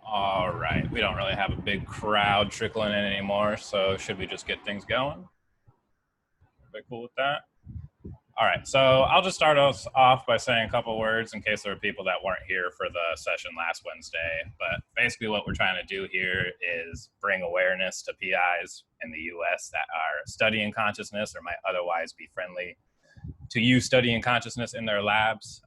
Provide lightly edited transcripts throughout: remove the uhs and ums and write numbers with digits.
All right, we don't really have a big crowd trickling in anymore, so should we just get things going? Everybody cool with that? All right, so I'll just start us off by saying a couple words in case there are people that weren't here for the session last Wednesday. But basically what we're trying to do here is bring awareness to PIs in the US that are studying consciousness or might otherwise be friendly to use studying consciousness in their labs.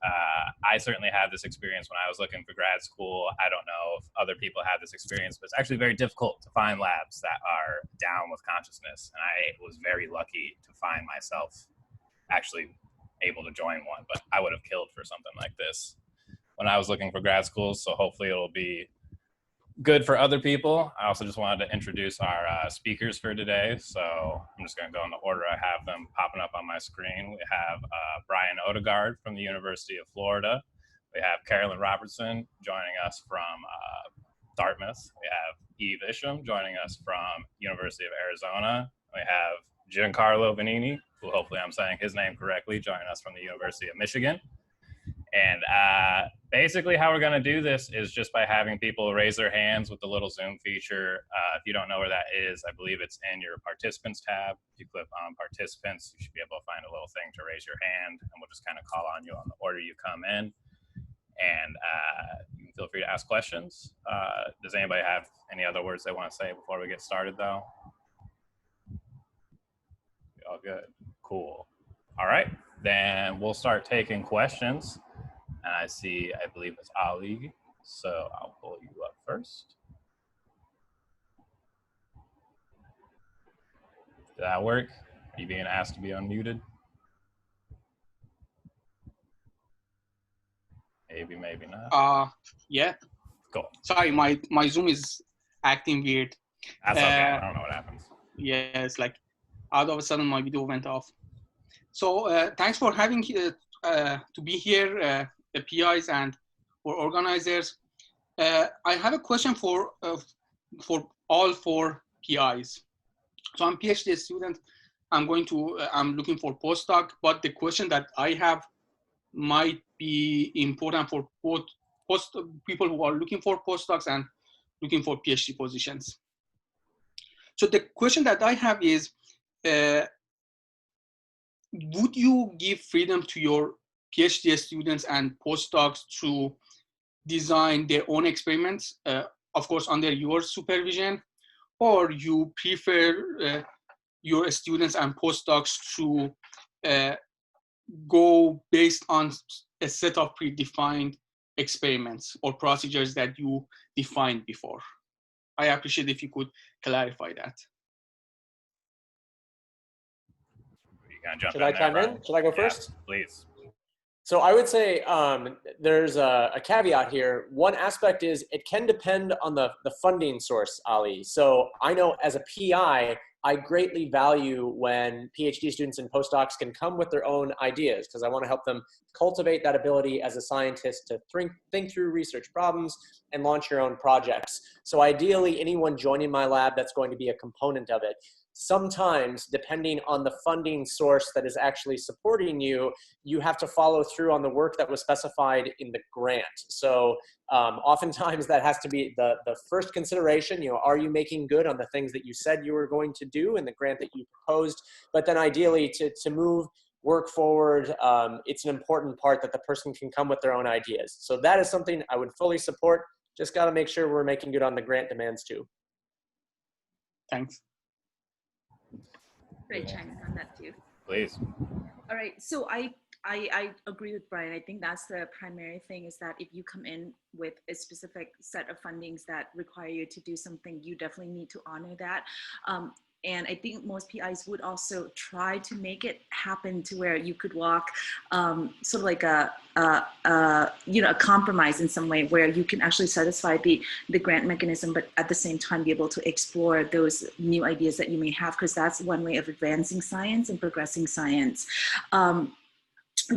I certainly had this experience when I was looking for grad school. I don't know if other people had this experience, but it's actually very difficult to find labs that are down with consciousness. And I was very lucky to find myself actually able to join one, but I would have killed for something like this when I was looking for grad schools. So hopefully it'll be good for other people. I also just wanted to introduce our speakers for today. So I'm just going to go in the order I have them popping up on my screen. We have Brian Odegaard from the University of Florida. We have Carolyn Robertson joining us from Dartmouth. We have Eve Isham joining us from University of Arizona. We have Giancarlo Vanini, who hopefully I'm saying his name correctly, joining us from the University of Michigan. And basically how we're going to do this is just by having people raise their hands with the little Zoom feature. If you don't know where that is, I believe it's in your participants tab. If you click on participants, you should be able to find a little thing to raise your hand, and we'll just kind of call on you on the order you come in. And you can feel free to ask questions. Does anybody have any other words they want to say before we get started, though? All good. Cool. All right, then we'll start taking questions. And I see, I believe it's Ali, so I'll pull you up first. Did that work? Are you being asked to be unmuted? Maybe, maybe not. Yeah. Cool. Sorry, my Zoom is acting weird. That's okay, I don't know what happens. Yeah, it's like out of a sudden my video went off. So thanks for having to be here, the PIs and for organizers. I have a question for all four PIs. So I'm a PhD student. I'm looking for postdoc, but the question that I have might be important for both people who are looking for postdocs and looking for PhD positions. So the question that I have is, would you give freedom to your PhD students and postdocs to design their own experiments, of course, under your supervision, or you prefer your students and postdocs to go based on a set of predefined experiments or procedures that you defined before? I appreciate if you could clarify that. Should I chime in? Should I go first? Please. So I would say there's a caveat here. One aspect is it can depend on the funding source, Ali. So I know as a PI, I greatly value when PhD students and postdocs can come with their own ideas, because I want to help them cultivate that ability as a scientist to think through research problems and launch your own projects. So ideally, anyone joining my lab that's going to be a component of it. Sometimes, depending on the funding source that is actually supporting you, you have to follow through on the work that was specified in the grant. So oftentimes that has to be the first consideration. You know, are you making good on the things that you said you were going to do in the grant that you proposed? But then ideally to move work forward, it's an important part that the person can come with their own ideas. So that is something I would fully support. Just got to make sure we're making good on the grant demands too. Thanks. Great chiming on that too. Please. All right, so I agree with Brian. I think that's the primary thing, is that if you come in with a specific set of fundings that require you to do something, you definitely need to honor that. And I think most PIs would also try to make it happen to where you could walk sort of like a compromise in some way, where you can actually satisfy the grant mechanism, but at the same time be able to explore those new ideas that you may have, because that's one way of advancing science and progressing science.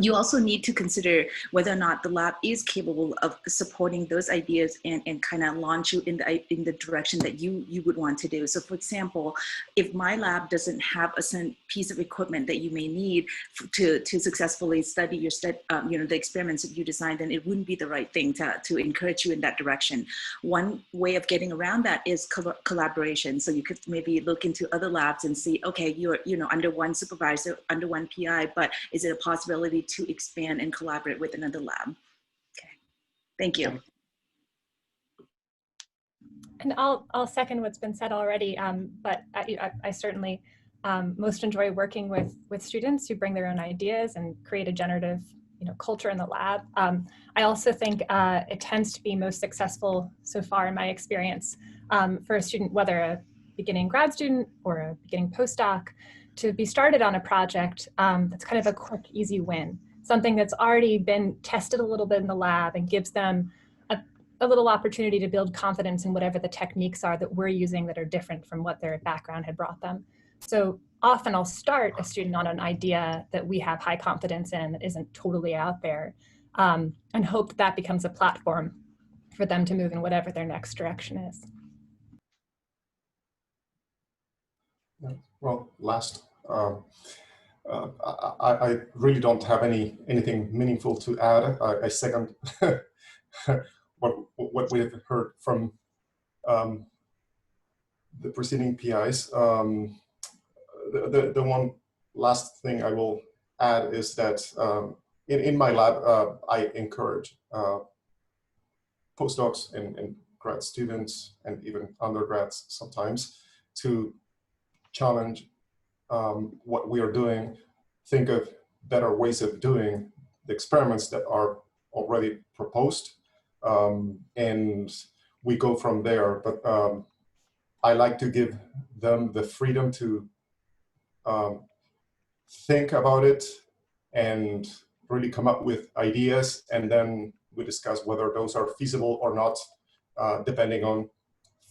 you also need to consider whether or not the lab is capable of supporting those ideas and kind of launch you in the direction that you would want to do. So for example, if my lab doesn't have a certain piece of equipment that you may need to successfully study your the experiments that you designed, then it wouldn't be the right thing to encourage you in that direction. One way of getting around that is collaboration. So you could maybe look into other labs and see, okay, you're under one supervisor, under one PI, but is it a possibility to expand and collaborate with another lab? Okay, thank you. And I'll second what's been said already, but I certainly most enjoy working with students who bring their own ideas and create a generative culture in the lab. I also think it tends to be most successful so far in my experience for a student, whether a beginning grad student or a beginning postdoc, to be started on a project that's kind of a quick, easy win, something that's already been tested a little bit in the lab and gives them a little opportunity to build confidence in whatever the techniques are that we're using that are different from what their background had brought them. So often I'll start a student on an idea that we have high confidence in that isn't totally out there, and hope that that becomes a platform for them to move in whatever their next direction is. Well, last, I really don't have anything meaningful to add. I second what we have heard from the preceding PIs. The one last thing I will add is that in my lab, I encourage postdocs and grad students and even undergrads sometimes to challenge what we are doing, think of better ways of doing the experiments that are already proposed, and we go from there. But I like to give them the freedom to think about it and really come up with ideas, and then we discuss whether those are feasible or not, depending on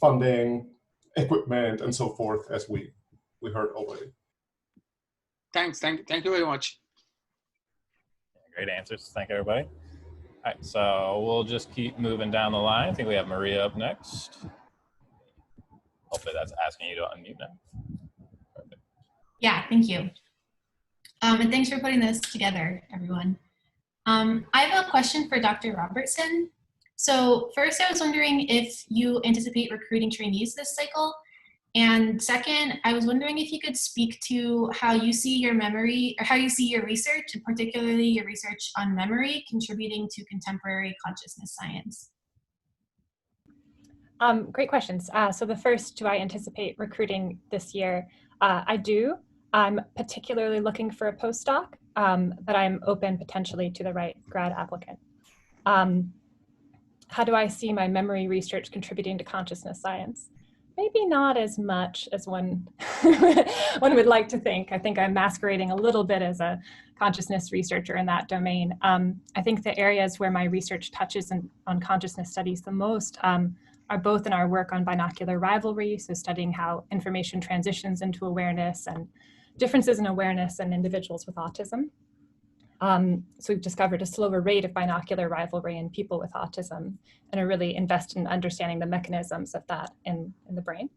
funding, equipment, and so forth, as we heard already. Thanks. Thank you very much. Great answers. Thank you, everybody. All right, so we'll just keep moving down the line. I think we have Maria up next. Hopefully that's asking you to unmute now. Perfect. Yeah, thank you. And thanks for putting this together, everyone. I have a question for Dr. Robertson. So first, I was wondering if you anticipate recruiting trainees this cycle. And second, I was wondering if you could speak to how you see your memory, or how you see your research, and particularly your research on memory, contributing to contemporary consciousness science. Great questions. So the first, do I anticipate recruiting this year? I do. I'm particularly looking for a postdoc, but I'm open potentially to the right grad applicant. How do I see my memory research contributing to consciousness science? Maybe not as much as one would like to think. I think I'm masquerading a little bit as a consciousness researcher in that domain. I think the areas where my research touches on consciousness studies the most are both in our work on binocular rivalry, so studying how information transitions into awareness and differences in awareness in individuals with autism. So we've discovered a slower rate of binocular rivalry in people with autism, and are really invested in understanding the mechanisms of that in the brain.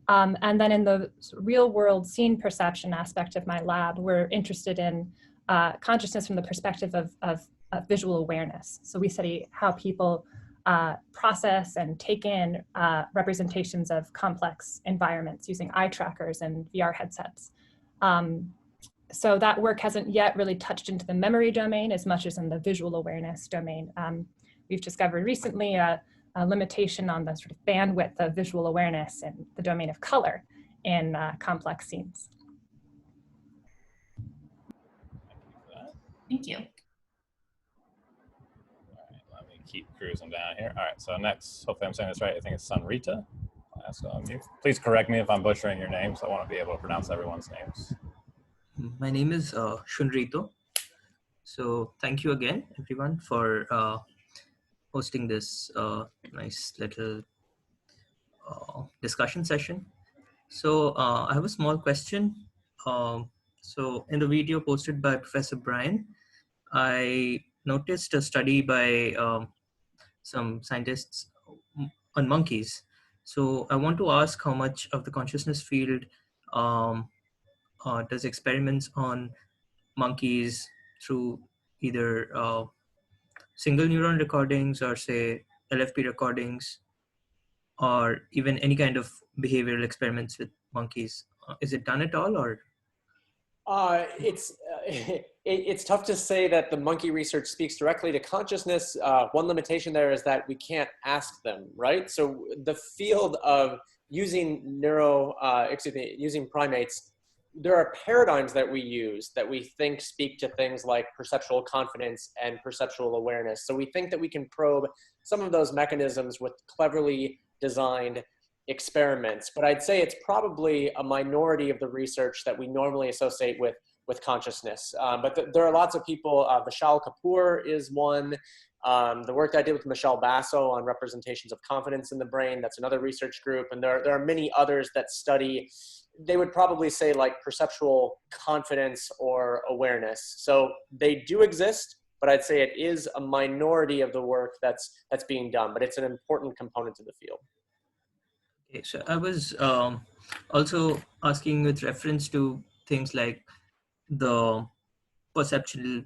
And then in the real world scene perception aspect of my lab, we're interested in consciousness from the perspective of visual awareness. So we study how people process and take in representations of complex environments using eye trackers and VR headsets. So that work hasn't yet really touched into the memory domain as much as in the visual awareness domain. We've discovered recently a limitation on the sort of bandwidth of visual awareness in the domain of color in complex scenes. Thank you. All right, let me keep cruising down here. All right, so next, hopefully I'm saying this right, I think it's Sunrita. I'll ask on you. Please correct me if I'm butchering your names. I want to be able to pronounce everyone's names. My name is Shunrito. So thank you again, everyone, for hosting this nice little discussion session. So I have a small question. So in the video posted by Professor Brian, I noticed a study by some scientists on monkeys. So I want to ask how much of the consciousness field um, does experiments on monkeys through either single neuron recordings or say LFP recordings or even any kind of behavioral experiments with monkeys. Is it done at all or? It's tough to say that the monkey research speaks directly to consciousness. One limitation there is that we can't ask them, right? So the field of using using primates, there are paradigms that we use that we think speak to things like perceptual confidence and perceptual awareness. So we think that we can probe some of those mechanisms with cleverly designed experiments, but I'd say it's probably a minority of the research that we normally associate with consciousness. But there are lots of people. Vishal Kapoor is one. The work that I did with Michelle Basso on representations of confidence in the brain, that's another research group. And there are many others that study, they would probably say like perceptual confidence or awareness. So they do exist, but I'd say it is a minority of the work that's being done, but it's an important component of the field. Okay, so I was also asking with reference to things like the perceptual,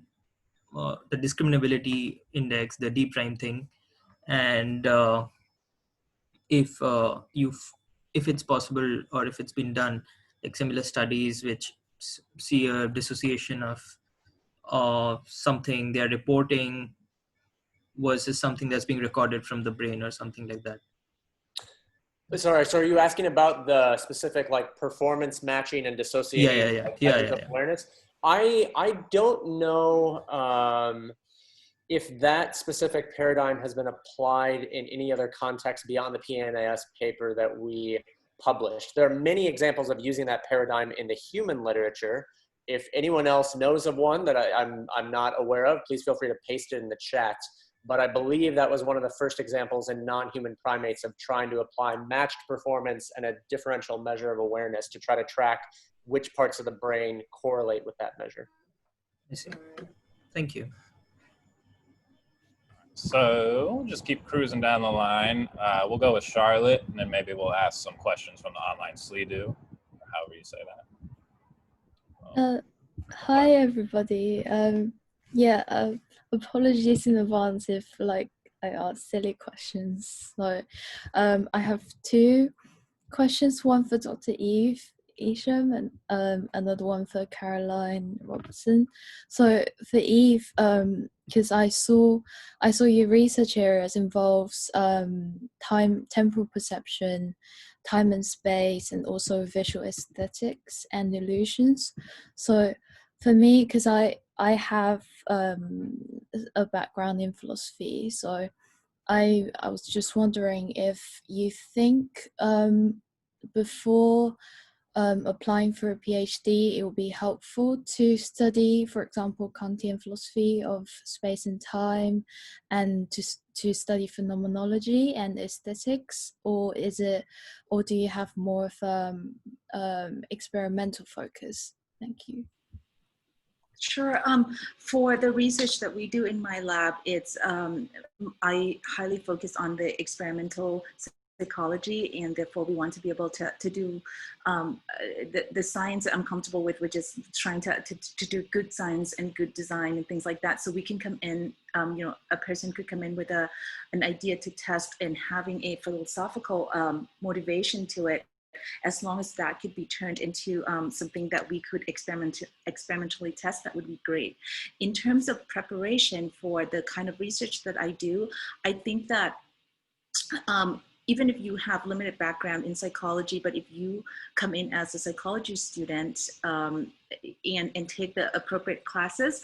the discriminability index, the D prime thing, and if if it's possible or if it's been done, like similar studies which see a dissociation of something they're reporting versus something that's being recorded from the brain or something like that. Sorry, so are you asking about the specific like performance matching and dissociating of awareness? I don't know if that specific paradigm has been applied in any other context beyond the PNAS paper that we published. There are many examples of using that paradigm in the human literature. If anyone else knows of one that I'm not aware of, please feel free to paste it in the chat. But I believe that was one of the first examples in non-human primates of trying to apply matched performance and a differential measure of awareness to try to track which parts of the brain correlate with that measure. I see. Thank you. So just keep cruising down the line. We'll go with Charlotte, and then maybe we'll ask some questions from the online Slido, or however you say that. Hi, everybody. Apologies in advance if like I ask silly questions. So I have two questions, one for Dr. Isham and another one for Caroline Robertson. So for Eve, because I saw your research areas involves temporal perception, time and space, and also visual aesthetics and illusions. So for me, because I have a background in philosophy, so I was just wondering if you think before applying for a PhD, it would be helpful to study, for example, Kantian philosophy of space and time, and to study phenomenology and aesthetics, or do you have more of experimental focus? Thank you. Sure. For the research that we do in my lab, it's I highly focus on the experimental psychology, and therefore we want to be able to do the science I'm comfortable with, which is trying to do good science and good design and things like that. So we can come in, a person could come in with an idea to test and having a philosophical motivation to it. As long as that could be turned into something that we could experimentally test, that would be great. In terms of preparation for the kind of research that I do, I think that even if you have limited background in psychology, but if you come in as a psychology student and take the appropriate classes,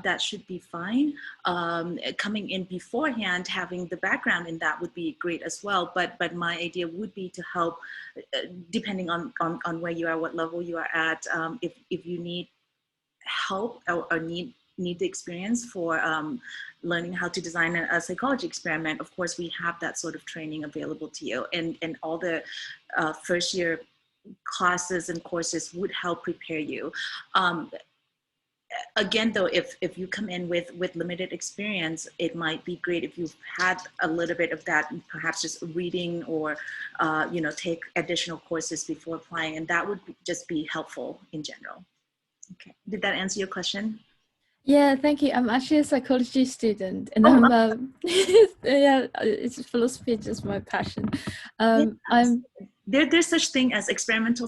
that should be fine. Coming in beforehand, having the background in that would be great as well. But my idea would be to help, depending on where you are, what level you are at, if you need help or need the experience for learning how to design a psychology experiment, of course, we have that sort of training available to you. And all the first year classes and courses would help prepare you. again, though, if you come in with limited experience, it might be great if you've had a little bit of that, perhaps just reading or, take additional courses before applying, and that would just be helpful in general. Okay, did that answer your question? Yeah, thank you. I'm actually a psychology student, and yeah, it's philosophy is just my passion. There's such thing as experimental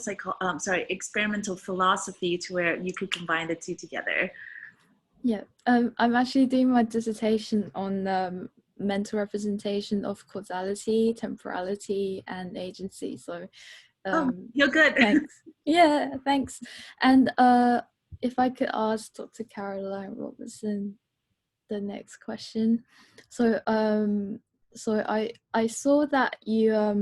philosophy, to where you could combine the two together. Yeah, I'm actually doing my dissertation on mental representation of causality, temporality, and agency. So, you're good. Thanks. Yeah, thanks. And if I could ask Dr. Caroline Robertson the next question. So, I saw that you're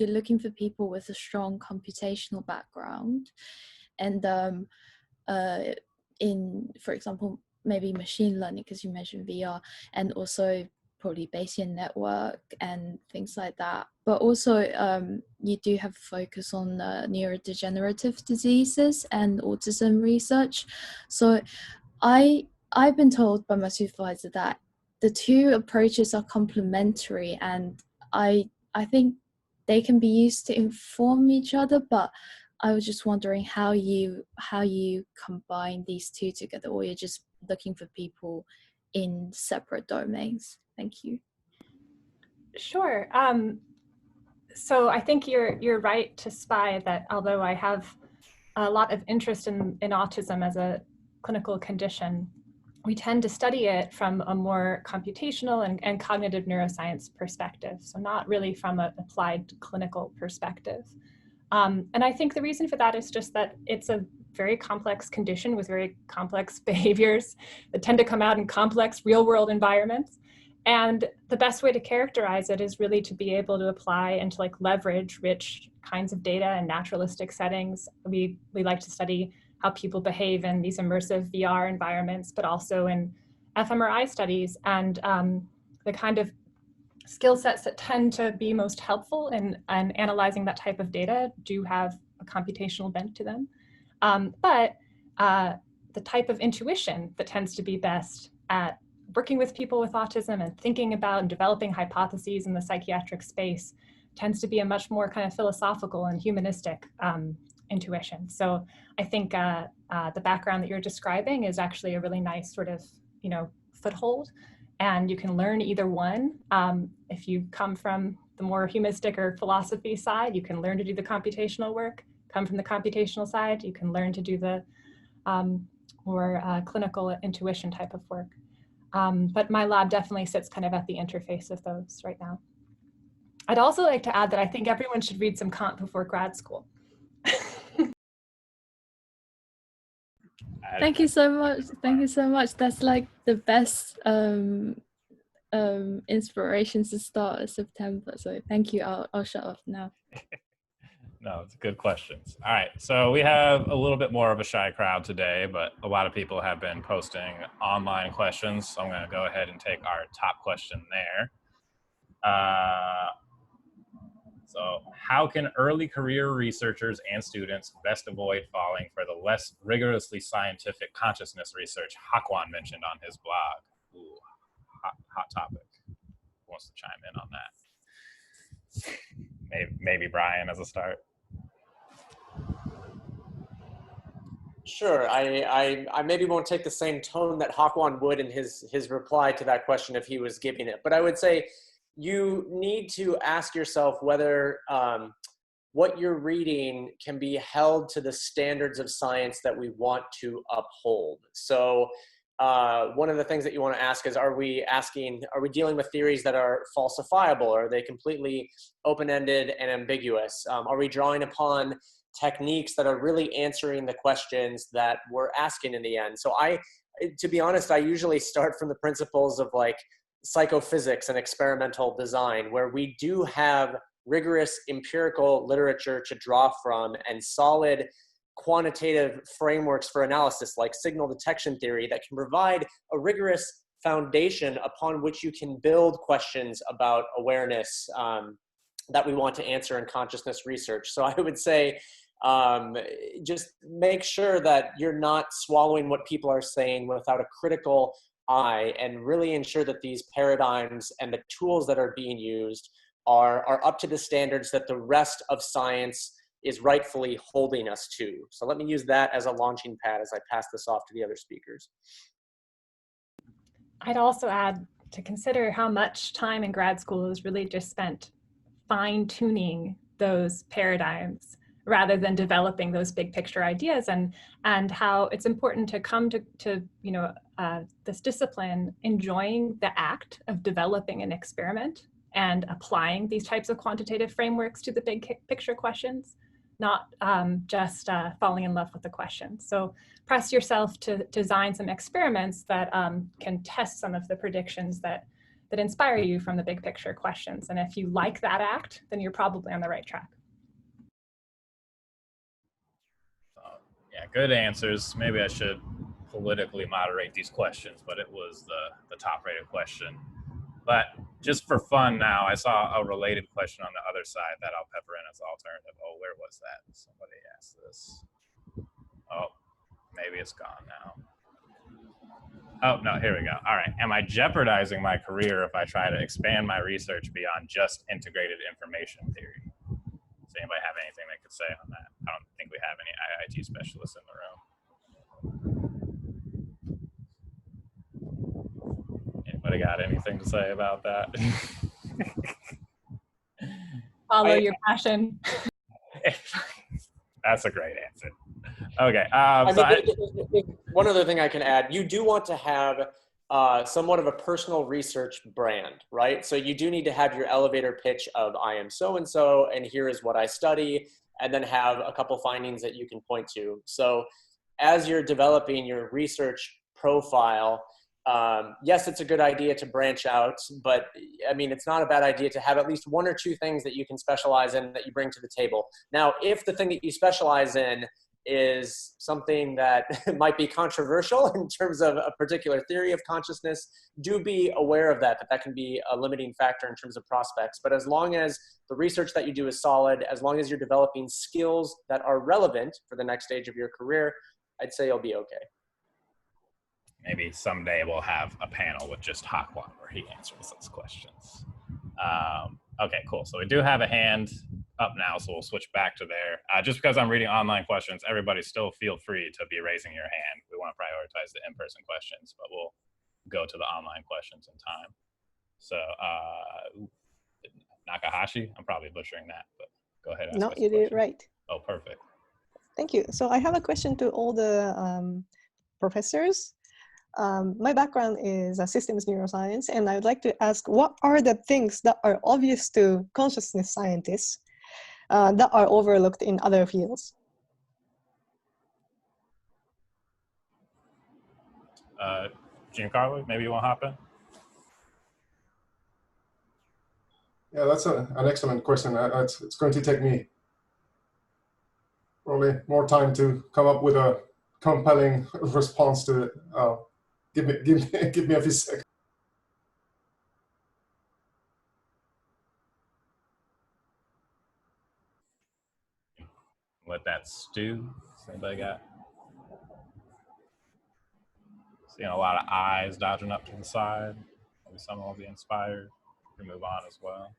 looking for people with a strong computational background, and in, for example, maybe machine learning, because you mentioned VR, and also probably Bayesian network and things like that. But also you do have a focus on neurodegenerative diseases and autism research. So I've been told by my supervisor that the two approaches are complementary, and I think they can be used to inform each other, but I was just wondering how you combine these two together, or you're just looking for people in separate domains. Thank you. Sure. So I think you're right to spy that although I have a lot of interest in autism as a clinical condition, we tend to study it from a more computational and cognitive neuroscience perspective, so not really from an applied clinical perspective. And I think the reason for that is just that it's a very complex condition with very complex behaviors that tend to come out in complex real-world environments. And the best way to characterize it is really to be able to apply and to like leverage rich kinds of data in naturalistic settings. We like to study how people behave in these immersive VR environments, but also in fMRI studies, and the kind of skill sets that tend to be most helpful in analyzing that type of data do have a computational bent to them. But the type of intuition that tends to be best at working with people with autism and thinking about and developing hypotheses in the psychiatric space tends to be a much more kind of philosophical and humanistic intuition. So I think the background that you're describing is actually a really nice sort of, foothold, and you can learn either one. If you come from the more humanistic or philosophy side, you can learn to do the computational work. Come from the computational side, you can learn to do the more clinical intuition type of work. But my lab definitely sits kind of at the interface of those right now. I'd also like to add that I think everyone should read some Kant before grad school. Thank you so much. Thank you so much. That's like the best inspiration to start September. So thank you. I'll shut off now. No, it's good questions. All right, so we have a little bit more of a shy crowd today, but a lot of people have been posting online questions, so I'm going to go ahead and take our top question there. So how can early career researchers and students best avoid falling for the less rigorously scientific consciousness research Hakwon mentioned on his blog? Ooh, hot topic. Who wants to chime in on that? Maybe Brian as a start. Sure, I maybe won't take the same tone that Hakwon would in his reply to that question if he was giving it, but I would say you need to ask yourself whether what you're reading can be held to the standards of science that we want to uphold. So one of the things that you want to ask is, are we dealing with theories that are falsifiable? Are they completely open-ended and ambiguous? Are we drawing upon techniques that are really answering the questions that we're asking in the end? So to be honest, I usually start from the principles of like psychophysics and experimental design, where we do have rigorous empirical literature to draw from and solid quantitative frameworks for analysis like signal detection theory that can provide a rigorous foundation upon which you can build questions about awareness that we want to answer in consciousness research. So I would say Just make sure that you're not swallowing what people are saying without a critical eye, and really ensure that these paradigms and the tools that are being used are up to the standards that the rest of science is rightfully holding us to. So let me use that as a launching pad as I pass this off to the other speakers. I'd also add to consider how much time in grad school is really just spent fine-tuning those paradigms rather than developing those big picture ideas, and how it's important to come to this discipline enjoying the act of developing an experiment and applying these types of quantitative frameworks to the big picture questions, not just falling in love with the questions. So press yourself to design some experiments that can test some of the predictions that inspire you from the big picture questions. And if you like that act, then you're probably on the right track. Yeah, good answers. Maybe I should politically moderate these questions, but it was the top rated question. But just for fun now, I saw a related question on the other side that I'll pepper in as an alternative. Oh, where was that? Somebody asked this. Oh, maybe it's gone now. Oh, no, here we go. All right. Am I jeopardizing my career if I try to expand my research beyond just integrated information theory? Does anybody have anything they could say on that? I don't think we have any IIT specialists in the room. Anybody got anything to say about that? Follow your passion. That's a great answer. Okay. One other thing I can add, you do want to have somewhat of a personal research brand, right? So you do need to have your elevator pitch of I am so-and-so, and here is what I study, and then have a couple findings that you can point to. So as you're developing your research profile, yes, it's a good idea to branch out, but I mean, it's not a bad idea to have at least one or two things that you can specialize in that you bring to the table. Now, if the thing that you specialize in is something that might be controversial in terms of a particular theory of consciousness, do be aware of that can be a limiting factor in terms of prospects. But as long as the research that you do is solid, as long as you're developing skills that are relevant for the next stage of your career, I'd say you'll be okay. Maybe someday we'll have a panel with just Hakwan where he answers those questions. Okay, cool. So we do have a hand up now, so we'll switch back to there. Just because I'm reading online questions, everybody still feel free to be raising your hand. We want to prioritize the in-person questions, but we'll go to the online questions in time. So Nakahashi, I'm probably butchering that, but go ahead. No, you did it right. Oh, perfect. Thank you. So I have a question to all the professors. My background is systems neuroscience, and I would like to ask, what are the things that are obvious to consciousness scientists that are overlooked in other fields? Giancarlo, maybe you want to hop in? Yeah, that's an excellent question. It's going to take me probably more time to come up with a compelling response to it. Give me a few seconds. Let that stew. Anybody got? Seeing a lot of eyes dodging up to the side. Maybe someone will be inspired to move on as well.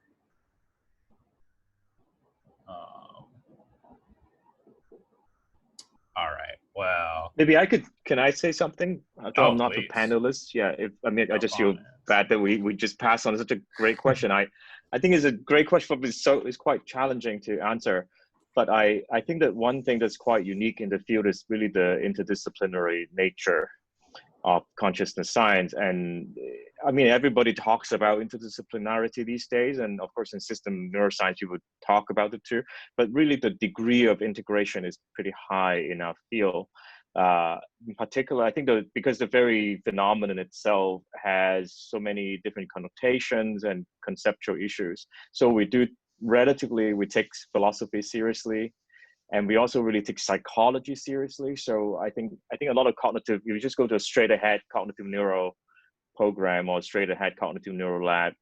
All right. Well, maybe can I say something? Although I'm not please. a panelist. Yeah. I just feel bad that we just passed on such a great question. I think it's a great question, but it's quite challenging to answer. But I think that one thing that's quite unique in the field is really the interdisciplinary nature of consciousness science. And I mean, everybody talks about interdisciplinarity these days. And of course, in system neuroscience, you would talk about it too. But really, the degree of integration is pretty high in our field. In particular, I think because the very phenomenon itself has so many different connotations and conceptual issues. So we take philosophy seriously. And we also really take psychology seriously. So I think a lot of cognitive, you just go to a straight ahead cognitive neuro program or straight ahead cognitive neuro lab,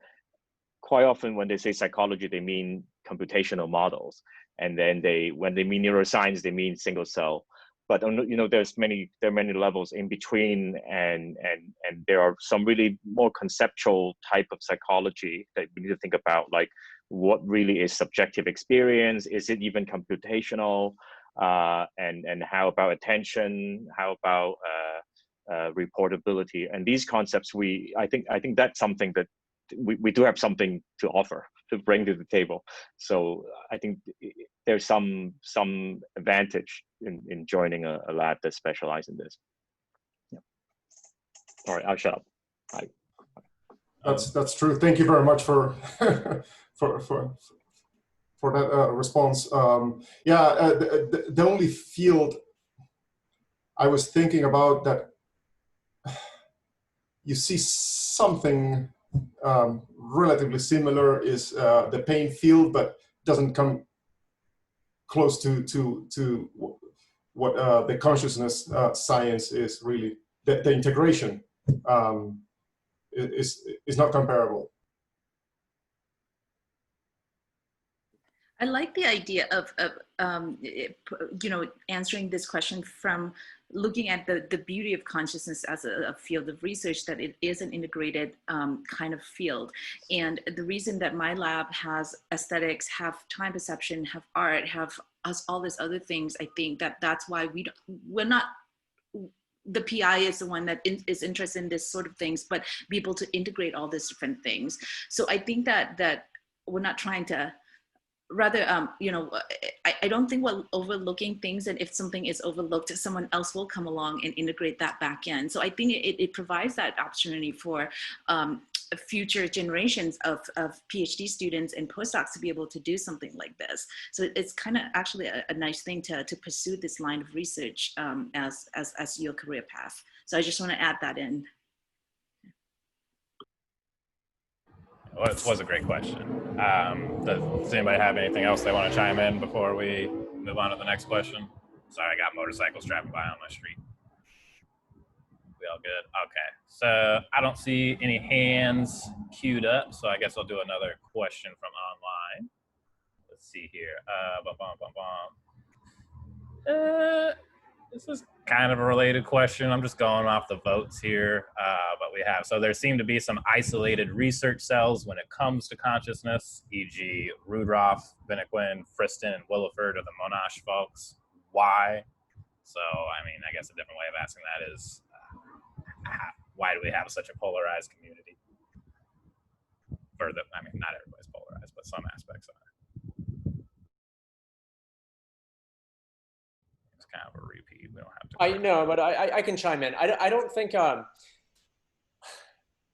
quite often when they say psychology, they mean computational models. and then when they mean neuroscience, they mean single cell. But you know, there are many levels in between, and there are some really more conceptual type of psychology that we need to think about, like what really is subjective experience? Is it even computational? And how about attention? How about reportability? And these concepts, I think that's something that we do have something to offer, to bring to the table. So I think there's some advantage in joining a lab that specializes in this. Yeah. All right, I'll shut up. That's true. Thank you very much for for that response. The only field I was thinking about that you see something relatively similar is the pain field, but doesn't come close to what the consciousness science is really. The integration is not comparable. I like the idea of you know, answering this question from looking at the beauty of consciousness as a field of research, that it is an integrated kind of field. And the reason that my lab has aesthetics, have time perception, have art, have all these other things, I think that's why we're not, the PI is the one that is interested in this sort of things, but be able to integrate all these different things. So I think that we're not trying to, rather, you know, I don't think we're overlooking things, and if something is overlooked, someone else will come along and integrate that back in. So I think it provides that opportunity for future generations of PhD students and postdocs to be able to do something like this. So it's kind of actually a nice thing to pursue this line of research as your career path. So I just want to add that in. Well, it was a great question. Does anybody have anything else they want to chime in before we move on to the next question? Sorry, I got motorcycles driving by on my street. We all good? Okay. So I don't see any hands queued up, so I guess I'll do another question from online. Let's see here. This is kind of a related question. I'm just going off the votes here, but we have. So there seem to be some isolated research cells when it comes to consciousness, e.g. Rudroff, Benequin, Friston, and Williford are the Monash folks. Why? So, I mean, I guess a different way of asking that is, why do we have such a polarized community? I mean, not everybody's polarized, but some aspects are. Kind of a repeat. We don't have to. I know, but I can chime in. I don't think I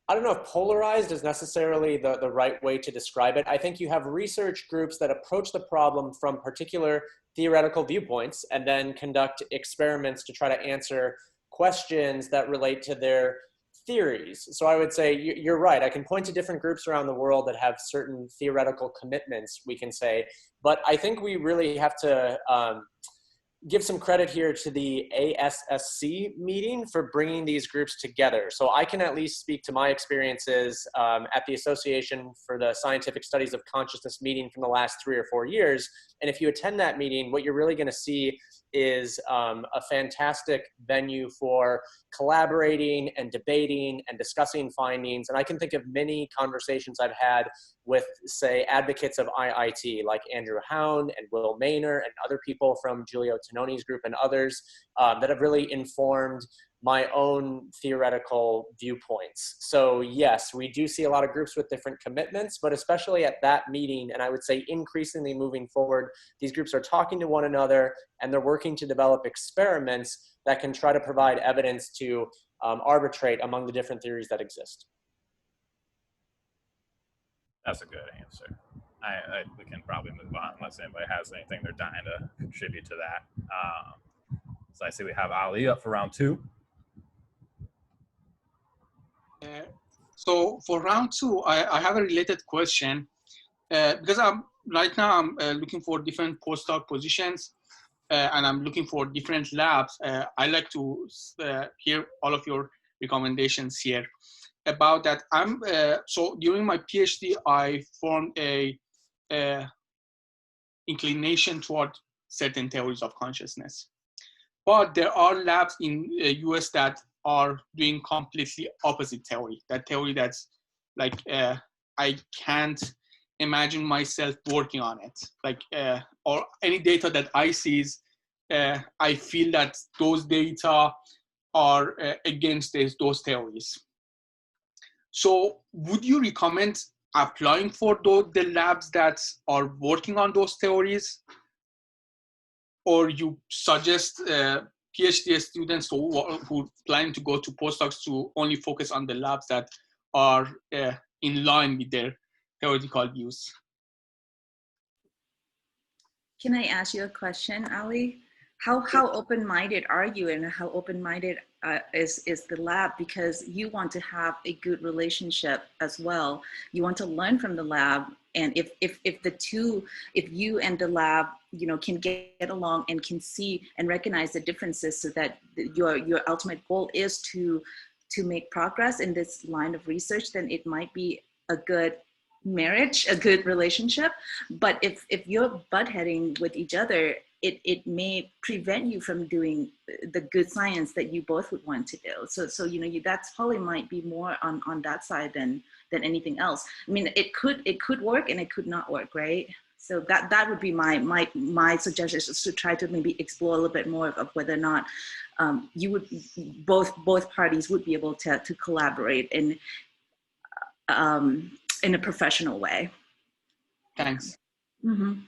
don't know if polarized is necessarily the right way to describe it. I think you have research groups that approach the problem from particular theoretical viewpoints and then conduct experiments to try to answer questions that relate to their theories. So I would say you're right. I can point to different groups around the world that have certain theoretical commitments, we can say, but I think we really have to give some credit here to the ASSC meeting for bringing these groups together. So I can at least speak to my experiences at the Association for the Scientific Studies of Consciousness meeting from the last 3 or 4 years. And if you attend that meeting, what you're really going to see is a fantastic venue for collaborating and debating and discussing findings. And I can think of many conversations I've had with, say, advocates of IIT, like Andrew Hound and Will Maynor and other people from Giulio Tononi's group and others that have really informed my own theoretical viewpoints. So yes, we do see a lot of groups with different commitments, but especially at that meeting, and I would say increasingly moving forward, these groups are talking to one another and they're working to develop experiments that can try to provide evidence to arbitrate among the different theories that exist. That's a good answer. We can probably move on unless anybody has anything they're dying to contribute to that. So I see we have Ali up for round 2. So for round 2, I have a related question because right now I'm looking for different postdoc positions and I'm looking for different labs. I like to hear all of your recommendations here about that. So during my PhD, I formed a inclination toward certain theories of consciousness. But there are labs in US that are doing completely opposite theory. That theory that's like, I can't imagine myself working on it. Like, or any data that I see is, I feel that those data are against those theories. So would you recommend applying for the labs that are working on those theories? Or you suggest PhD students who plan to go to postdocs to only focus on the labs that are in line with their theoretical views? Can I ask you a question, Ali? How open-minded are you, and how open-minded is the lab? Because you want to have a good relationship as well. You want to learn from the lab, and if you and the lab, can get along and can see and recognize the differences, so that your ultimate goal is to make progress in this line of research, then it might be a good marriage, a good relationship. But if you're butt-heading with each other, it may prevent you from doing the good science that you both would want to do. So that's probably might be more on that side than anything else. I mean, it could work and it could not work, right? So that would be my suggestion, is to try to maybe explore a little bit more of whether or not you would both parties would be able to collaborate in a professional way. Thanks. Mm-hmm.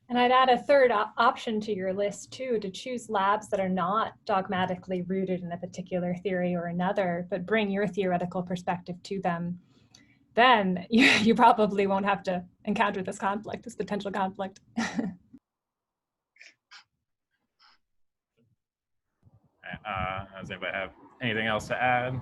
And I'd add a third option to your list too, to choose labs that are not dogmatically rooted in a particular theory or another, but bring your theoretical perspective to them. Then you probably won't have to encounter this potential conflict. Does anybody have anything else to add?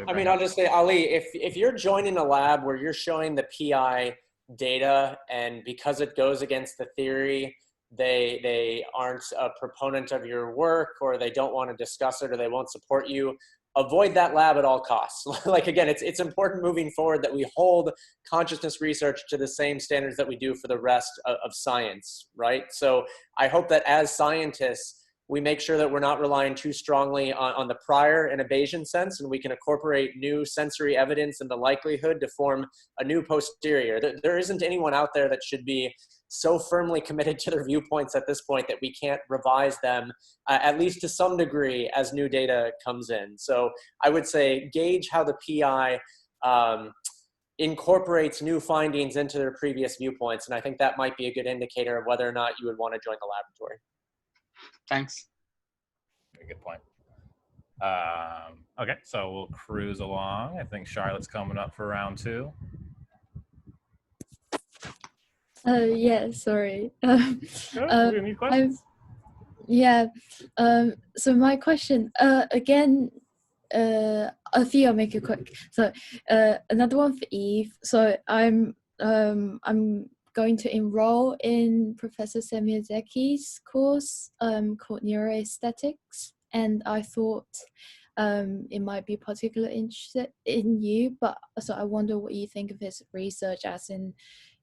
I mean, I'll just say, Ali, if you're joining a lab where you're showing the PI data, and because it goes against the theory, they aren't a proponent of your work, or they don't want to discuss it, or they won't support you, avoid that lab at all costs. Like, again, it's important moving forward that we hold consciousness research to the same standards that we do for the rest of science, right? So I hope that as scientists, we make sure that we're not relying too strongly on the prior and a Bayesian sense, and we can incorporate new sensory evidence and the likelihood to form a new posterior. There isn't anyone out there that should be so firmly committed to their viewpoints at this point that we can't revise them, at least to some degree, as new data comes in. So I would say gauge how the PI incorporates new findings into their previous viewpoints, and I think that might be a good indicator of whether or not you would want to join the laboratory. Thanks. Very good point. Okay, so we'll cruise along. I think Charlotte's coming up for round 2. Yeah, sorry. Any questions? So my question, again, a few I'll make it quick. So another one for Eve. So I'm going to enroll in Professor Semiozeki's course called Neuroaesthetics, and I thought it might be particularly interested in you, but so I wonder what you think of his research, as in,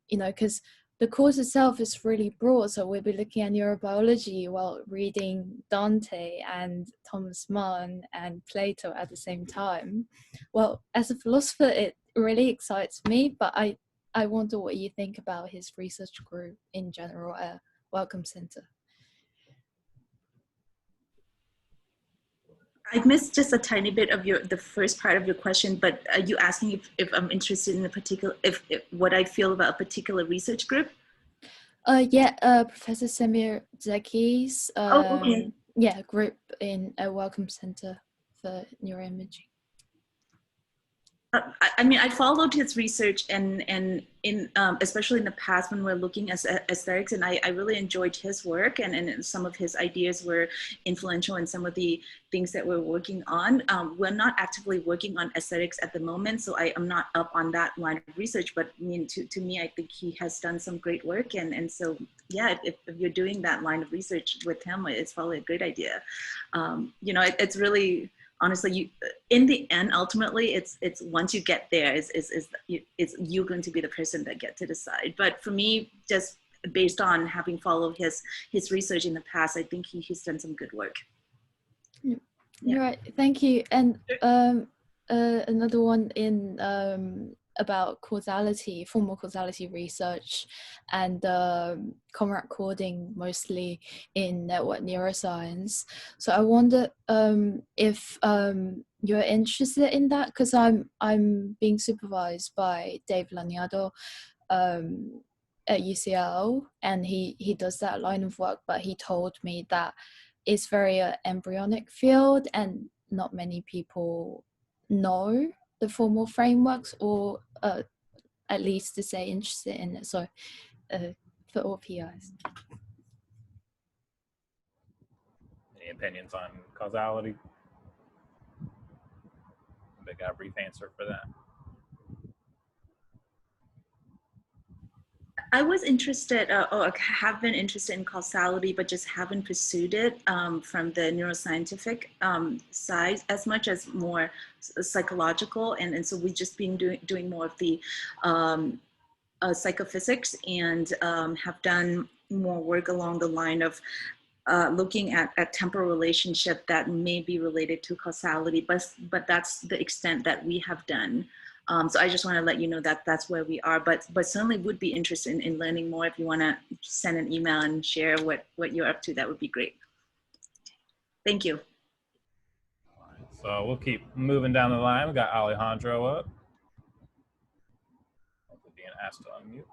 because the course itself is really broad, so we'll be looking at neurobiology while reading Dante and Thomas Mann and Plato at the same time. Well, as a philosopher, it really excites me, but I wonder what you think about his research group in general at Wellcome Center. I missed just a tiny bit of the first part of your question, but are you asking if I'm interested in a particular, if what I feel about a particular research group? Professor Semiozeki's okay. Group in a Wellcome Center for Neuroimaging. I mean, I followed his research and in especially in the past when we're looking at aesthetics, and I really enjoyed his work, and some of his ideas were influential in some of the things that we're working on. We're not actively working on aesthetics at the moment, so I'm not up on that line of research, but I mean, to me, I think he has done some great work, and so yeah, if you're doing that line of research with him, it's probably a great idea. It's really, honestly, in the end, ultimately, it's once you get there, it's you going to be the person that get to decide. But for me, just based on having followed his research in the past, I think he's done some good work. Yeah. Right, thank you. And another one in about causality, formal causality research, and comrade coding mostly in network neuroscience. So I wonder if you're interested in that, because I'm being supervised by Dave Laniado at UCL, and he does that line of work, but he told me that it's very embryonic field and not many people know the formal frameworks, or at least to say interested in it. So for all PIs. Any opinions on causality? They got a brief answer for that. I was interested, or have been interested in causality, but just haven't pursued it from the neuroscientific side as much as more psychological. And so we've just been doing more of the psychophysics, and have done more work along the line of looking at temporal relationship that may be related to causality, but that's the extent that we have done. So I just want to let you know that that's where we are, but certainly would be interested in learning more. If you want to send an email and share what you're up to, that would be great. Thank you. All right, so we'll keep moving down the line. We got Alejandro up. Being asked to unmute.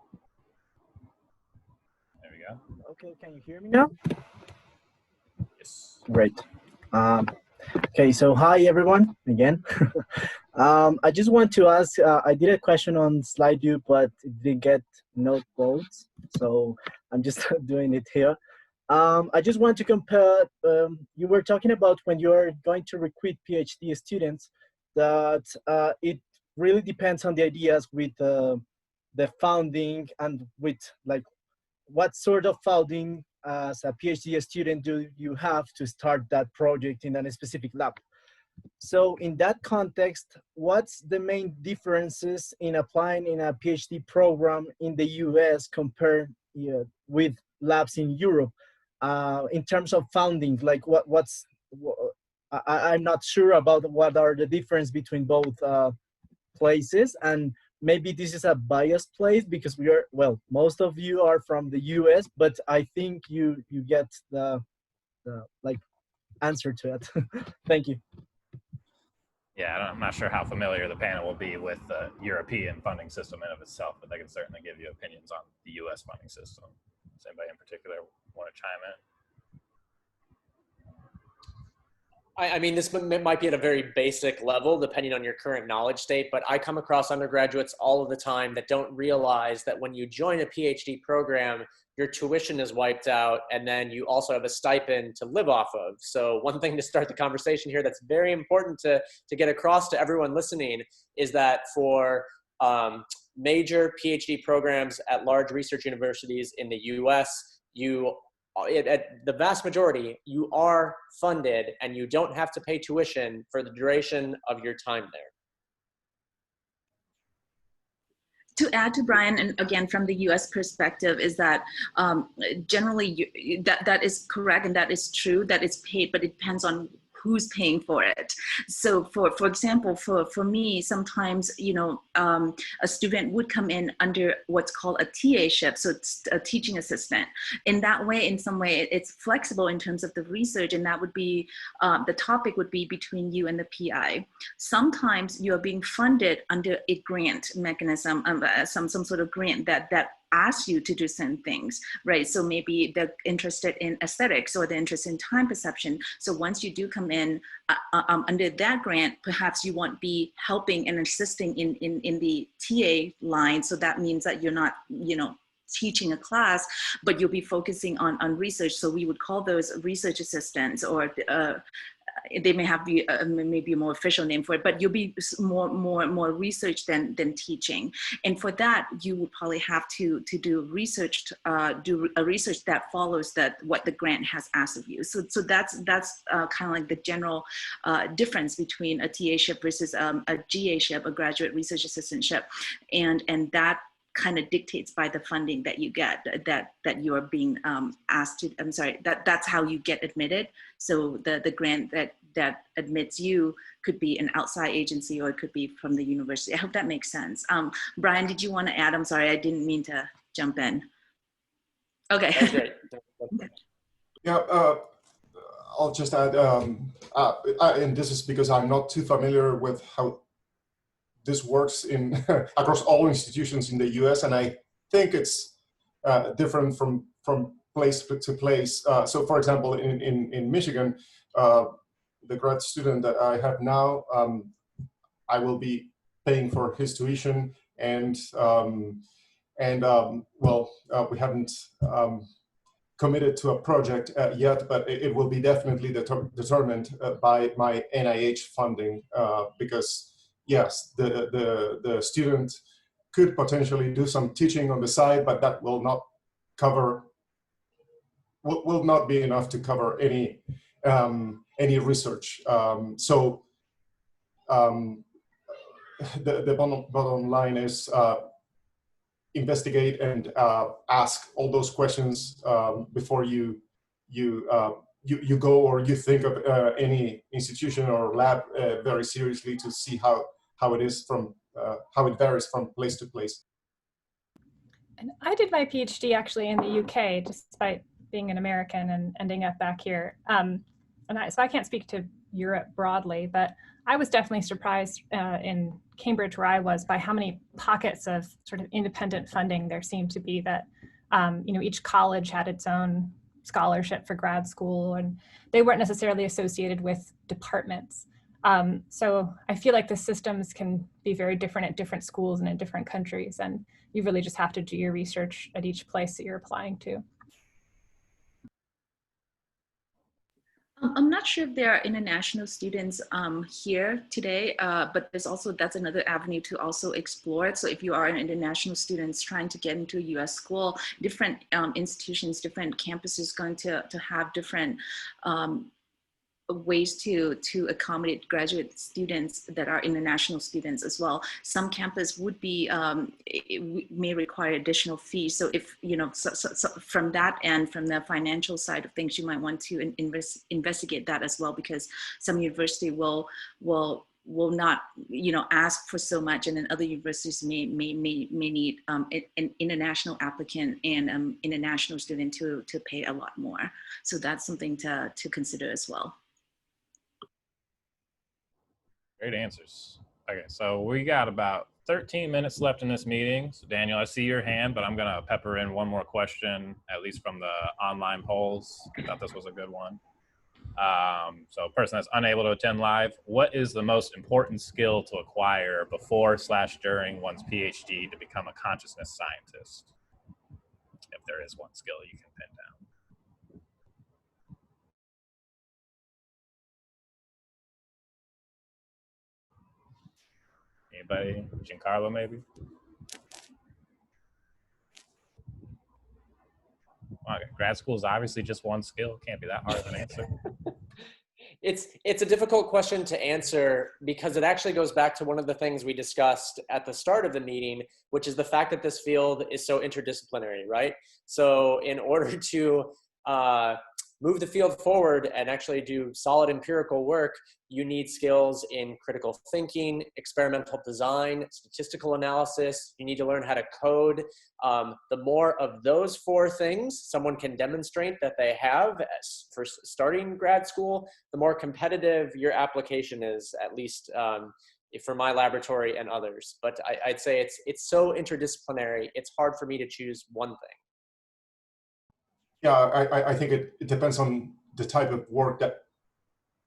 There we go. Okay, can you hear me now? Yes. Great. Okay, so hi everyone again. I just want to ask, I did a question on SlideView, but it didn't get note votes, so I'm just doing it here. I just want to compare, you were talking about when you're going to recruit PhD students, that it really depends on the ideas with the founding, and with like what sort of founding as a PhD student do you have to start that project in a specific lab. So in that context, what's the main differences in applying in a PhD program in the US compared with labs in Europe in terms of funding? Like I'm not sure about what are the difference between both places, and maybe this is a biased place because we are, well, most of you are from the US, but I think you get the like answer to it. Thank you. Yeah, I'm not sure how familiar the panel will be with the European funding system in of itself, but they can certainly give you opinions on the US funding system. Does anybody in particular want to chime in? I mean, this might be at a very basic level, depending on your current knowledge state, but I come across undergraduates all of the time that don't realize that when you join a PhD program, your tuition is wiped out, and then you also have a stipend to live off of. So one thing to start the conversation here that's very important to get across to everyone listening is that for major PhD programs at large research universities in the US, at the vast majority, you are funded and you don't have to pay tuition for the duration of your time there. To add to Brian, and again from the U.S. perspective, is that generally that is correct and that is true, that it's paid, but it depends on who's paying for it. So for example, for me, sometimes, you know, a student would come in under what's called a TA-ship, so it's a teaching assistant. In that way, in some way, it's flexible in terms of the research, and that would be, the topic would be between you and the PI. Sometimes you're being funded under a grant mechanism, some sort of grant that asks you to do certain things, right? So maybe they're interested in aesthetics or they're interested in time perception. So once you do come in under that grant, perhaps you won't be helping and assisting in the TA line. So that means that you're not, you know, teaching a class, but you'll be focusing on research. So we would call those research assistants, or they may have maybe a more official name for it, but you'll be more research than teaching. And for that, you would probably have to do research, do a research that follows what the grant has asked of you. So that's kind of like the general difference between a TA-ship versus a GA-ship, a graduate research assistantship, and that kind of dictates by the funding that you get, that you are being asked to, I'm sorry, that's how you get admitted. So the grant that admits you could be an outside agency, or it could be from the university. I hope that makes sense. Brian, did you want to add? I'm sorry, I didn't mean to jump in. Okay. That's great. Yeah, I'll just add, and this is because I'm not too familiar with how this works in across all institutions in the US, and I think it's different from place to place. So for example, in Michigan, the grad student that I have now, I will be paying for his tuition, and we haven't committed to a project yet, but it will be definitely determined by my NIH funding, because yes, the student could potentially do some teaching on the side, but that will not cover, will not be enough to cover any research. The bottom line is investigate and ask all those questions before you go or you think of any institution or lab very seriously, to see how it is from how it varies from place to place. And I did my PhD actually in the UK, despite being an American and ending up back here. So I can't speak to Europe broadly, but I was definitely surprised in Cambridge, where I was, by how many pockets of sort of independent funding there seemed to be. That each college had its own scholarship for grad school, and they weren't necessarily associated with departments. So I feel like the systems can be very different at different schools and in different countries, and you really just have to do your research at each place that you're applying to. I'm not sure if there are international students here today, but that's another avenue to also explore. So if you are an international student trying to get into a US school, different institutions, different campuses going to have different ways to accommodate graduate students that are international students as well. Some campus would be, may require additional fees. So if, so from that end, from the financial side of things, you might want to investigate that as well, because some university will not, ask for so much, and then other universities may need an international applicant and international student to pay a lot more. So that's something to consider as well. Great answers. Okay, so we got about 13 minutes left in this meeting. So Daniel, I see your hand, but I'm gonna pepper in one more question, at least from the online polls. I thought this was a good one. So person that's unable to attend live, what is the most important skill to acquire before/during one's PhD to become a consciousness scientist? If there is one skill you can pin down. Anybody? Giancarlo, maybe? Okay. Grad school is obviously just one skill. Can't be that hard of an answer. It's a difficult question to answer, because it actually goes back to one of the things we discussed at the start of the meeting, which is the fact that this field is so interdisciplinary, right? So in order to move the field forward and actually do solid empirical work, you need skills in critical thinking, experimental design, statistical analysis. You need to learn how to code. The more of those four things someone can demonstrate that they have for starting grad school, the more competitive your application is, at least for my laboratory and others. But I'd say it's so interdisciplinary, it's hard for me to choose one thing. Yeah, I think it depends on the type of work that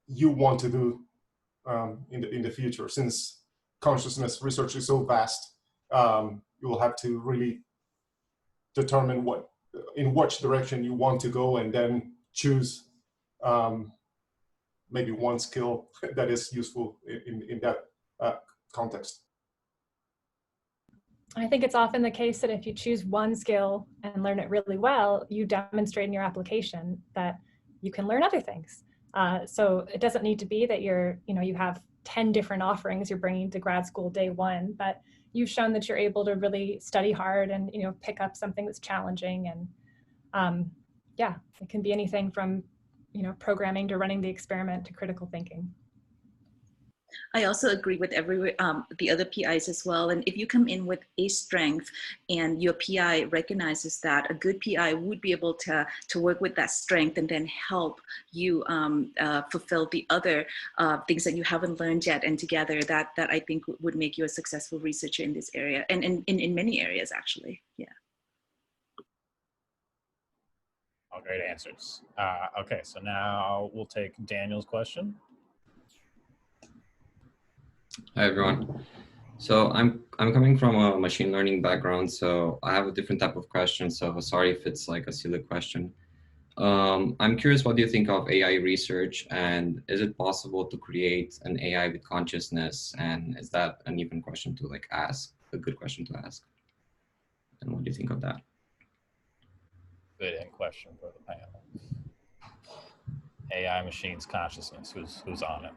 you want to do in the future. Since consciousness research is so vast, you will have to really determine in which direction you want to go, and then choose maybe one skill that is useful in that context. I think it's often the case that if you choose one skill and learn it really well, you demonstrate in your application that you can learn other things. So it doesn't need to be that you have 10 different offerings you're bringing to grad school day one, but you've shown that you're able to really study hard and, you know, pick up something that's challenging. And yeah, it can be anything from, you know, programming to running the experiment to critical thinking. I also agree with the other PIs as well. And if you come in with a strength and your PI recognizes that, a good PI would be able to work with that strength and then help you fulfill the other things that you haven't learned yet. And together that I think would make you a successful researcher in this area and in many areas, actually. Yeah. All great answers. Okay, so now we'll take Daniel's question. Hi everyone. So I'm coming from a machine learning background, so I have a different type of question. So sorry if it's like a silly question. I'm curious, what do you think of AI research, and is it possible to create an AI with consciousness? And is that an even question to like ask? A good question to ask. And what do you think of that? Good end question for the panel. AI machines consciousness. Who's on it?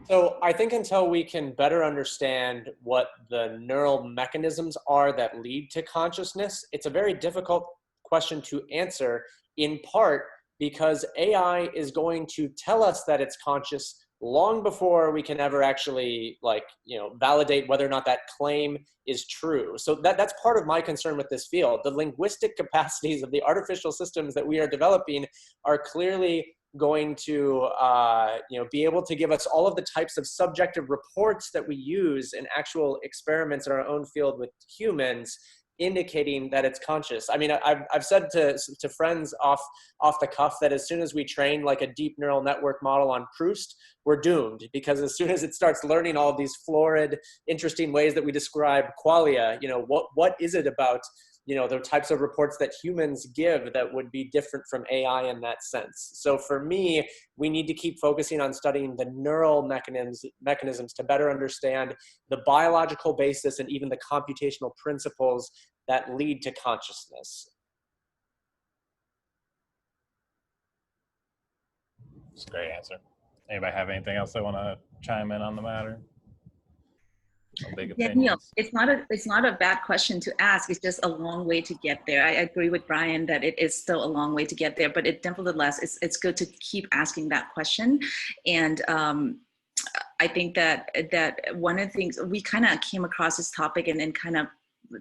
So I think until we can better understand what the neural mechanisms are that lead to consciousness, it's a very difficult question to answer, in part because AI is going to tell us that it's conscious long before we can ever actually validate whether or not that claim is true. So that's part of my concern with this field. The linguistic capacities of the artificial systems that we are developing are clearly going to be able to give us all of the types of subjective reports that we use in actual experiments in our own field with humans, indicating that it's conscious. I mean, I've said to friends off the cuff that as soon as we train like a deep neural network model on Proust, we're doomed, because as soon as it starts learning all of these florid, interesting ways that we describe qualia, what is it about the types of reports that humans give that would be different from AI in that sense? So for me, we need to keep focusing on studying the neural mechanisms to better understand the biological basis and even the computational principles that lead to consciousness. That's a great answer. Anybody have anything else they want to chime in on the matter? Daniel, it's not a bad question to ask. It's just a long way to get there. I agree with Brian that it is still a long way to get there, but nevertheless, it's good to keep asking that question. And I think that one of the things, we kind of came across this topic and then kind of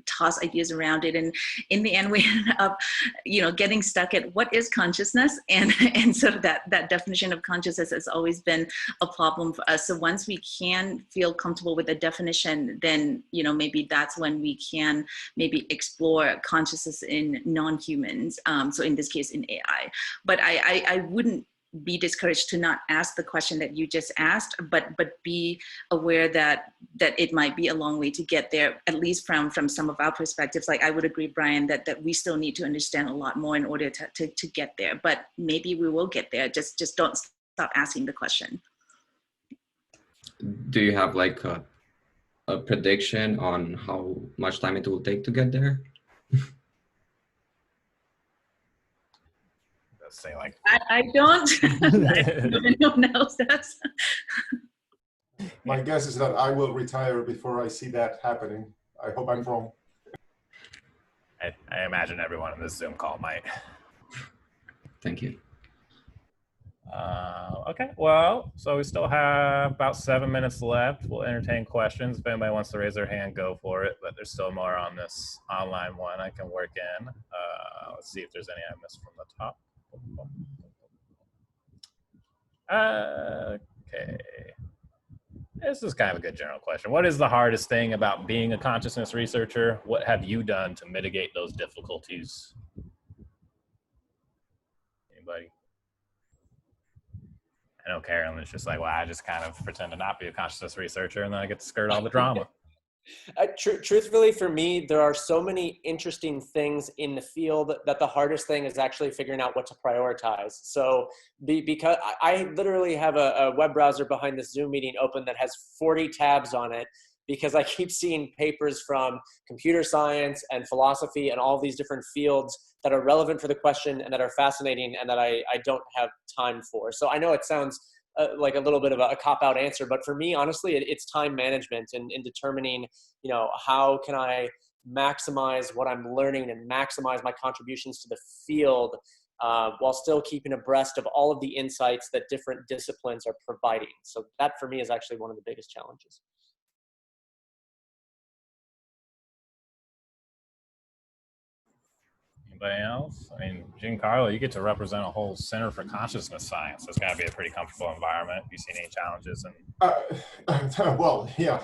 toss ideas around it, and in the end we ended up getting stuck at what is consciousness, and so that definition of consciousness has always been a problem for us. So once we can feel comfortable with the definition, then maybe that's when we can maybe explore consciousness in non-humans, so in this case in AI. But I wouldn't be discouraged to not ask the question that you just asked, but be aware that it might be a long way to get there, at least from some of our perspectives. Like I would agree, Brian, that we still need to understand a lot more in order to get there, but maybe we will get there. Just don't stop asking the question. Do you have like a prediction on how much time it will take to get there? Say like I don't. Anyone else does. My guess is that I will retire before I see that happening. I hope I'm wrong. I imagine everyone in this Zoom call might. Thank you. Okay, well, so we still have about 7 minutes left. We'll entertain questions. If anybody wants to raise their hand, go for it. But there's still more on this online one I can work in. Let's see if there's any I missed from the top. Okay. This is kind of a good general question. What is the hardest thing about being a consciousness researcher? What have you done to mitigate those difficulties? Anybody? I know Carolyn is just like, well, I just kind of pretend to not be a consciousness researcher and then I get to skirt all the drama. Truthfully, for me, there are so many interesting things in the field that the hardest thing is actually figuring out what to prioritize. So because I literally have a web browser behind this Zoom meeting open that has 40 tabs on it, because I keep seeing papers from computer science and philosophy and all these different fields that are relevant for the question and that are fascinating and that I don't have time for. So I know it sounds like a little bit of a cop-out answer, but for me, honestly, it's time management and in determining, you know, how can I maximize what I'm learning and maximize my contributions to the field while still keeping abreast of all of the insights that different disciplines are providing. So that for me is actually one of the biggest challenges. Anybody else? I mean, Giancarlo, you get to represent a whole Center for Consciousness Science. It's got to be a pretty comfortable environment. Have you seen any challenges? Well, yeah,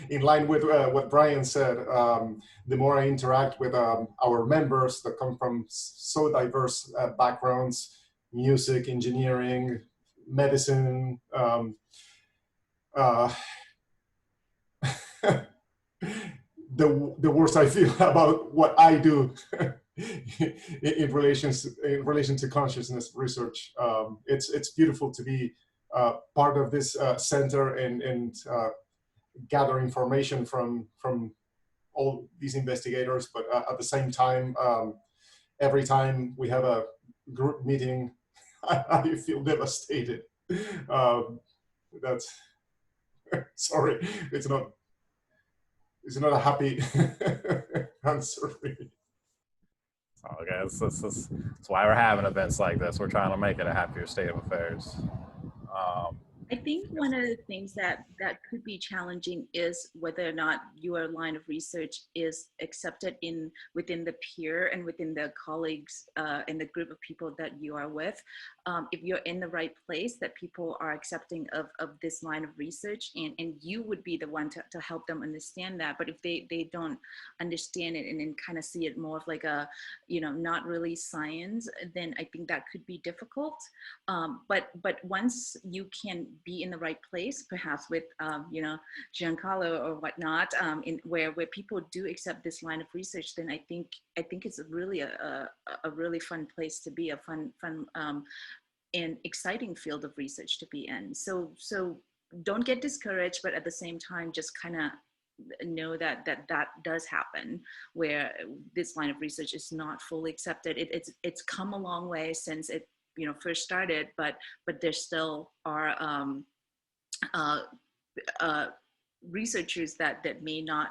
in line with what Brian said, the more I interact with our members that come from so diverse backgrounds, music, engineering, medicine, the worse I feel about what I do in relation to consciousness research. It's beautiful to be part of this center and gather information from all these investigators. But at the same time, every time we have a group meeting, I feel devastated. That's sorry, it's not a happy answer for me. Okay, that's why we're having events like this. We're trying to make it a happier state of affairs. I think one of the things that could be challenging is whether or not your line of research is accepted within the peer and within the colleagues and the group of people that you are with. If you're in the right place, that people are accepting of this line of research, and you would be the one to help them understand that. But if they don't understand it and then kind of see it more of like a, you know, not really science, then I think that could be difficult. But once you can be in the right place, perhaps with you know, Giancarlo or whatnot, in where people do accept this line of research, then I think it's really a really fun place to be, a fun and exciting field of research to be in. So don't get discouraged, but at the same time, just kind of know that does happen, where this line of research is not fully accepted. It's come a long way since it, you know, first started, but there still are researchers that may not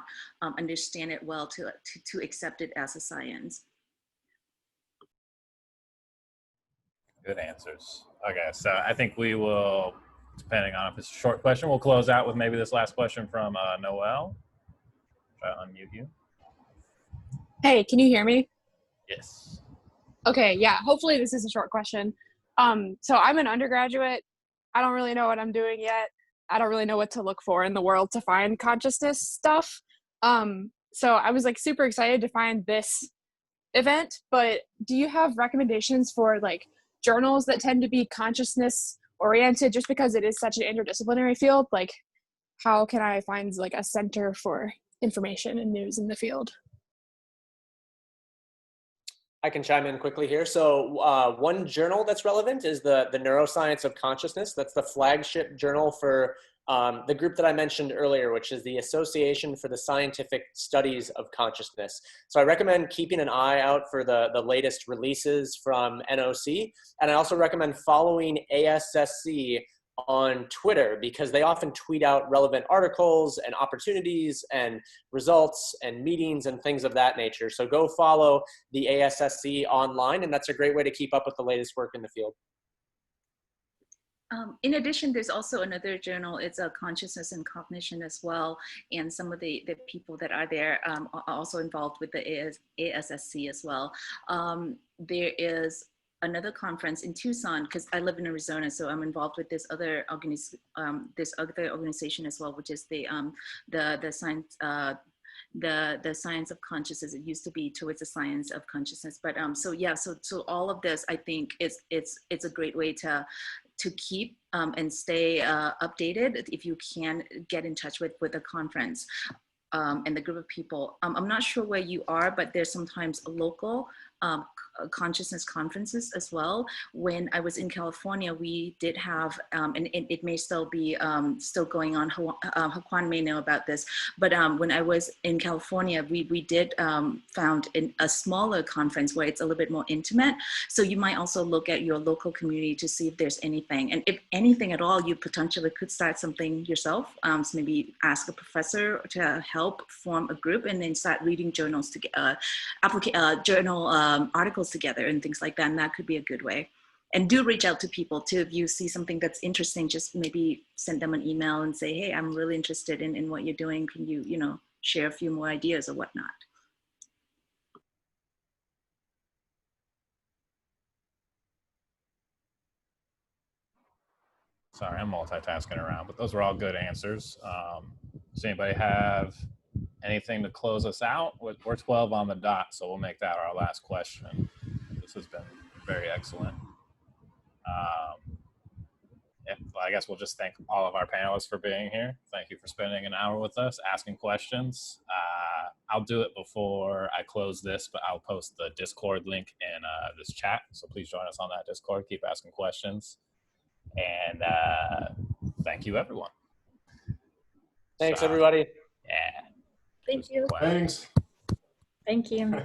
understand it well to accept it as a science. Good answers. Okay, so I think we will, depending on if it's a short question, we'll close out with maybe this last question from Noel. Try to unmute you. Hey, can you hear me? Yes. Okay, yeah, hopefully this is a short question. So I'm an undergraduate. I don't really know what I'm doing yet. I don't really know what to look for in the world to find consciousness stuff. So I was like super excited to find this event, but do you have recommendations for like journals that tend to be consciousness oriented, just because it is such an interdisciplinary field? Like, how can I find like a center for information and news in the field? I can chime in quickly here. So one journal that's relevant is the Neuroscience of Consciousness. That's the flagship journal for the group that I mentioned earlier, which is the Association for the Scientific Studies of Consciousness. So I recommend keeping an eye out for the latest releases from NOC. And I also recommend following ASSC on Twitter, because they often tweet out relevant articles and opportunities and results and meetings and things of that nature. So go follow the ASSC online, and that's a great way to keep up with the latest work in the field. In addition, there's also another journal. It's a Consciousness and Cognition as well. And some of the people that are there are also involved with the ASSC as well. There is another conference in Tucson, because I live in Arizona, so I'm involved with this other organization as well, which is the science. The science of consciousness. It used to be towards the science of consciousness, but so yeah, so all of this, I think it's a great way to keep and stay updated if you can get in touch with a conference and the group of people. I'm not sure where you are, but there's sometimes local consciousness conferences as well. When I was in California, we did have, and it may still be still going on, Haquan may know about this, but when I was in California, we did found a smaller conference where it's a little bit more intimate. So you might also look at your local community to see if there's anything. And if anything at all, you potentially could start something yourself. So maybe ask a professor to help form a group and then start reading journals together, journal articles together and things like that. And that could be a good way. And do reach out to people too. If you see something that's interesting, just maybe send them an email and say, hey, I'm really interested in what you're doing. Can you, share a few more ideas or whatnot? Sorry, I'm multitasking around, but those were all good answers. Does anybody have anything to close us out? We're 12 on the dot, so we'll make that our last question. This has been very excellent. I guess we'll just thank all of our panelists for being here. Thank you for spending an hour with us, asking questions. I'll do it before I close this, but I'll post the Discord link in this chat. So please join us on that Discord. Keep asking questions. And thank you, everyone. Thanks, everybody. Yeah. Thank you. Thanks. Thank you.